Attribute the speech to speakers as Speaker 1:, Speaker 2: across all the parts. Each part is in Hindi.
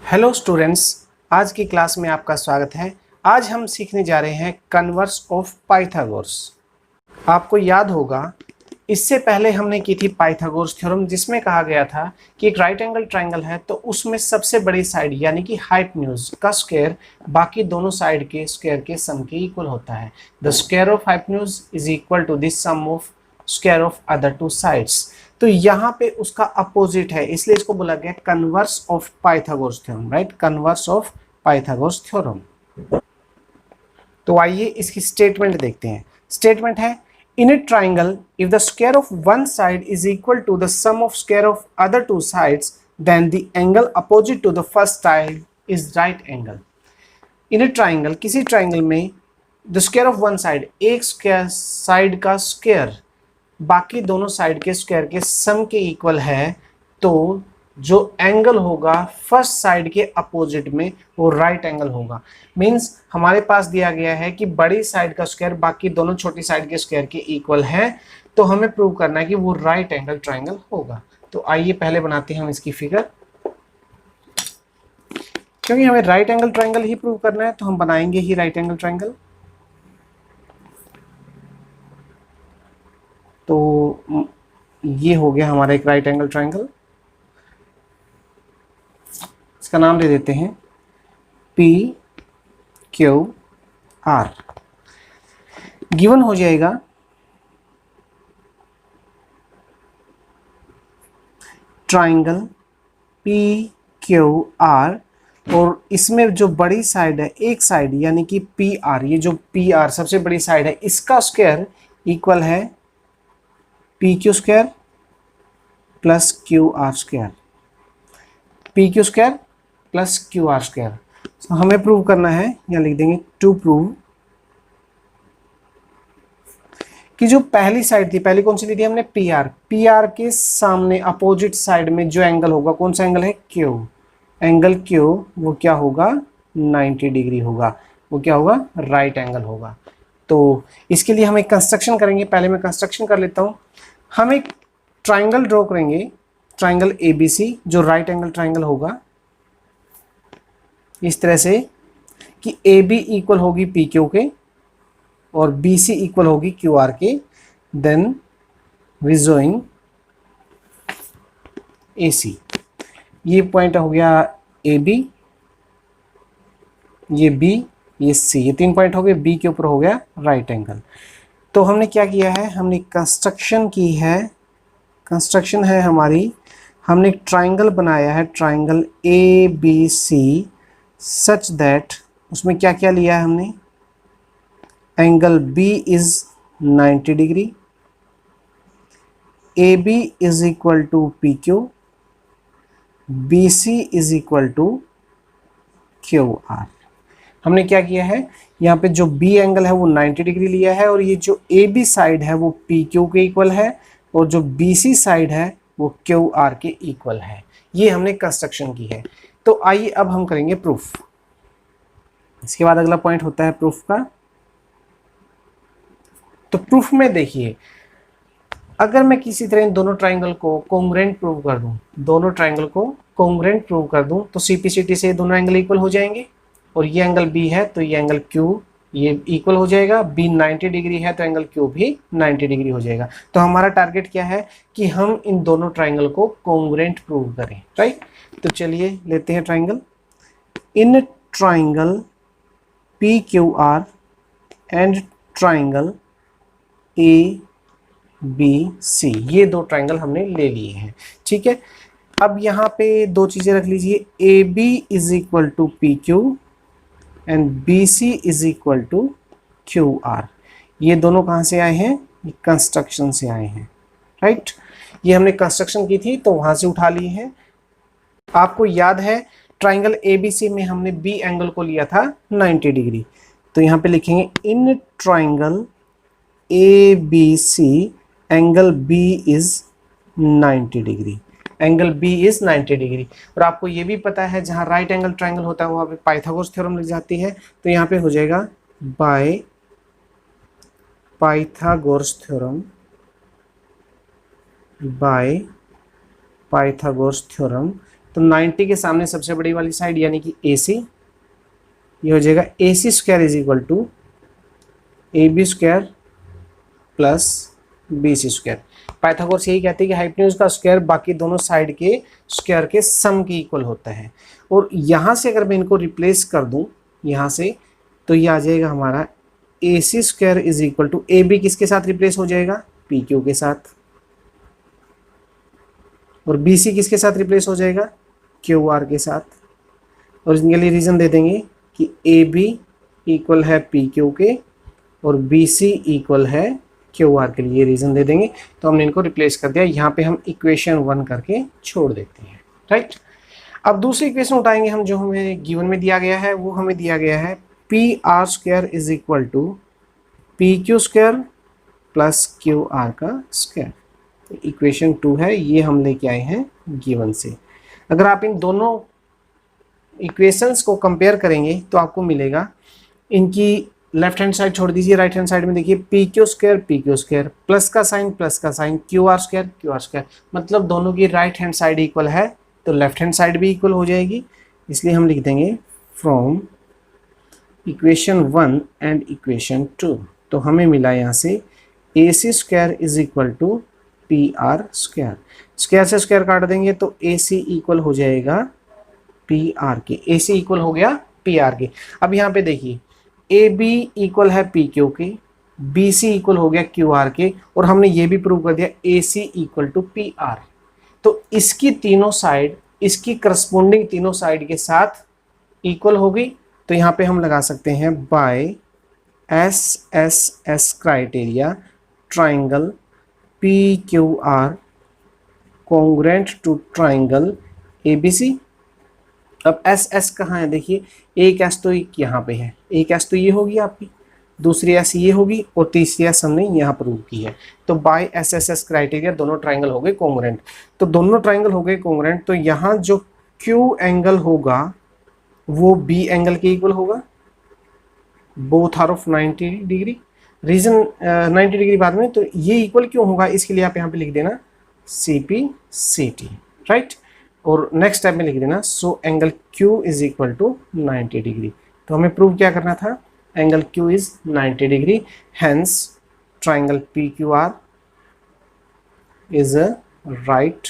Speaker 1: हेलो स्टूडेंट्स, आज की क्लास में आपका स्वागत है। आज हम सीखने जा रहे हैं कन्वर्स ऑफ पाइथागोरस। आपको याद होगा इससे पहले हमने की थी पाइथागोरस थ्योरम, जिसमें कहा गया था कि एक राइट एंगल ट्राइंगल है तो उसमें सबसे बड़ी साइड यानी कि हाइपोटेन्यूज का स्क्वायर बाकी दोनों साइड के स्क्वायर के सम के इक्वल होता है। The square of hypotenuse is equal to this sum of square of other two sides. तो यहाँ पे उसका अपोजिट है, इसलिए इसको बोला गया converse of Pythagoras theorem, right, converse of Pythagoras theorem. तो आइए इसकी स्टेटमेंट देखते हैं। स्टेटमेंट है, in a triangle if the square of one side is equal to the sum of square of other two sides then the angle opposite to the first side is right angle. In a triangle, किसी ट्राइंगल में the square of one side, एक स्क्वायर साइड का स्क्वायर बाकी दोनों साइड के स्क्वायर के सम के इक्वल है, तो जो एंगल होगा फर्स्ट साइड के अपोजिट में वो राइट एंगल होगा। मींस हमारे पास दिया गया है कि बड़ी साइड का स्क्वायर बाकी दोनों छोटी साइड के स्क्वायर के इक्वल है, तो हमें प्रूव करना है कि वो राइट एंगल ट्राइंगल होगा। तो आइए पहले बनाते हैं हम इसकी फिगर। क्योंकि हमें राइट एंगल ट्राइंगल ही प्रूव करना है तो हम बनाएंगे ही राइट एंगल ट्राइंगल। तो ये हो गया हमारा एक राइट एंगल ट्राइंगल। इसका नाम दे देते हैं पी क्यू आर। गिवन हो जाएगा ट्राइंगल पी क्यू आर, और इसमें जो बड़ी साइड है, एक साइड यानी कि पी आर, ये जो पी आर सबसे बड़ी साइड है, इसका स्क्वायर इक्वल है P Q square plus Q R square, P Q square plus Q R square. तो हमें प्रूव करना है, यहाँ लिख देंगे टू प्रूव कि जो पहली साइड थी, पहली कौन सी ली थी हमने, पी आर, पी आर के सामने अपोजिट साइड में जो एंगल होगा, कौन सा एंगल है, क्यू, एंगल क्यू, वो क्या होगा, 90 डिग्री होगा। वो क्या होगा, राइट एंगल होगा। तो इसके लिए हम एक कंस्ट्रक्शन करेंगे। पहले मैं कंस्ट्रक्शन कर लेता हूँ। हम एक ट्राइंगल ड्रॉ करेंगे, ट्राइंगल ABC, जो राइट एंगल ट्राइंगल होगा इस तरह से कि AB इक्वल होगी PQ के और BC इक्वल होगी QR के। Then we joining AC। ये पॉइंट हो गया AB, ये B, ये C, ये 3 पॉइंट हो गए। B के ऊपर हो गया राइट एंगल। तो हमने क्या किया है, हमने कंस्ट्रक्शन की है, कंस्ट्रक्शन है हमारी, हमने एक ट्राइंगल बनाया है, ट्राइंगल ABC, सच दैट उसमें क्या क्या लिया है हमने, angle B is 90 degree, AB is equal to PQ, BC is equal to QR। हमने क्या किया है, यहाँ पे जो B एंगल है वो 90 डिग्री लिया है, और ये जो AB साइड है वो PQ के इक्वल है, और जो BC साइड है वो QR के इक्वल है। ये हमने कंस्ट्रक्शन की है। तो आइए अब हम करेंगे प्रूफ। इसके बाद अगला पॉइंट होता है प्रूफ का। तो प्रूफ में देखिए, अगर मैं किसी तरह इन दोनों ट्राइंगल को कॉन्ग्रुएंट प्रूव कर दूं, दोनों ट्राइंगल को कॉन्ग्रुएंट प्रूव कर दूं, तो CP/CT से दोनों एंगल इक्वल हो जाएंगे। और ये एंगल B है तो ये एंगल Q ये इक्वल हो जाएगा। B 90 डिग्री है तो एंगल Q भी 90 डिग्री हो जाएगा। तो हमारा टारगेट क्या है कि हम इन दोनों ट्राइंगल को कॉन्ग्रुएंट प्रूव करें, राइट। तो चलिए लेते हैं triangle. In triangle PQR and triangle ABC, ये दो ट्राइंगल हमने ले लिए हैं, ठीक है। अब यहाँ पे दो चीजें रख लीजिए, AB is equal to PQ and BC is equal to QR। ये दोनों कहाँ से आए हैं, ये कंस्ट्रक्शन से आए हैं, राइट। ये हमने कंस्ट्रक्शन की थी तो वहां से उठा लिए हैं। आपको याद है ट्राइंगल ABC में हमने B एंगल को लिया था 90 डिग्री। तो यहाँ पे लिखेंगे in triangle ABC angle B is 90 degree, angle B is 90 degree. और आपको ये भी पता है जहाँ राइट एंगल ट्राइंगल होता है वहाँ पे पाइथागोरस थ्योरम लग जाती है। तो यहाँ पे हो जाएगा by Pythagoras theorem, by Pythagoras theorem. तो 90 के सामने सबसे बड़ी वाली साइड यानी कि AC, ये हो जाएगा AC square is equal to AB square plus BC square. Pythagoras यही कहते हैं कि हाइपोटेन्यूज का स्क्वायर बाकी दोनों साइड के स्क्वायर के सम के इक्वल होता है। और यहाँ से अगर मैं इनको रिप्लेस कर दूँ यहाँ से, तो ये आ जाएगा हमारा AC square is equal to AB किसके साथ रिप्लेस हो जाएगा, PQ के साथ, और BC किसके साथ रिप्लेस हो जाएगा, QR के साथ। और इसके लिए रीज़न दे देंगे कि AB इक्वल है PQ के और BC इक्वल है QR के लिए, रीज़न दे देंगे। तो हमने इनको रिप्लेस कर दिया। यहाँ पे हम इक्वेशन 1 करके छोड़ देते हैं, राइट। अब दूसरी इक्वेशन उठाएंगे हम, जो हमें गिवन में दिया गया है, वो हमें दिया गया है PR square is equal to PQ square plus QR का स्क्वायर। इक्वेशन 2 है, ये हम लेके आए हैं गिवन से। अगर आप इन दोनों इक्वेशंस को कंपेयर करेंगे तो आपको मिलेगा, इनकी लेफ्ट हैंड साइड छोड़ दीजिए, राइट हैंड साइड में देखिए PQ स्क्वायर प्लस का साइन QR स्क्वायर, मतलब दोनों की राइट हैंड साइड इक्वल है तो लेफ्ट हैंड साइड भी इक्वल हो जाएगी। इसलिए हम लिख देंगे फ्रॉम इक्वेशन 1 एंड इक्वेशन 2। तो हमें मिला यहाँ से AC square is equal to PR square. Square से स्क्वायर काट देंगे तो AC इक्वल हो जाएगा PR के, AC इक्वल हो गया PR के। अब यहाँ पे देखिए AB इक्वल है PQ के, BC इक्वल हो गया QR के, और हमने ये भी प्रूव कर दिया AC इक्वल टू PR। तो इसकी तीनों साइड, इसकी करस्पोंडिंग तीनों साइड के साथ इक्वल हो गई। तो यहाँ पे हम लगा सकते हैं by SSS criteria triangle PQR congruent to triangle ABC। अब SS कहाँ है, देखिए एक S तो यहाँ पे है, एक S तो ये होगी आपकी, दूसरी S ये होगी, और तीसरी S हमने यहाँ प्रूव की है। तो बाय SSS क्राइटेरिया दोनों ट्राइंगल हो गए कॉन्ग्रुएंट। तो दोनों ट्राइंगल हो गए कॉन्ग्रुएंट, तो यहाँ जो Q एंगल होगा वो B एंगल के इक्वल होगा, both are of 90 degree. Reason 90 degree बाद में, तो ये इक्वल क्यों होगा, इसके लिए आप यहाँ पे लिख देना CP/CT, राइट। और नेक्स्ट स्टेप में लिख देना so angle Q is equal to 90 degree. तो हमें प्रूव क्या करना था, angle Q is 90 degree, hence triangle PQR is a right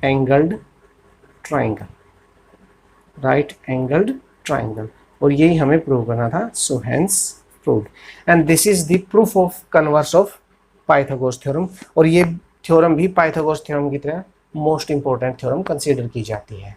Speaker 1: angled triangle, right angled triangle. और यही हमें प्रूव करना था, so hence proved. And this is the proof of converse of Pythagoras theorem. और ये थ्योरम भी पाइथागोरस थ्योरम की तरह मोस्ट इंपॉर्टेंट थ्योरम कंसीडर की जाती है।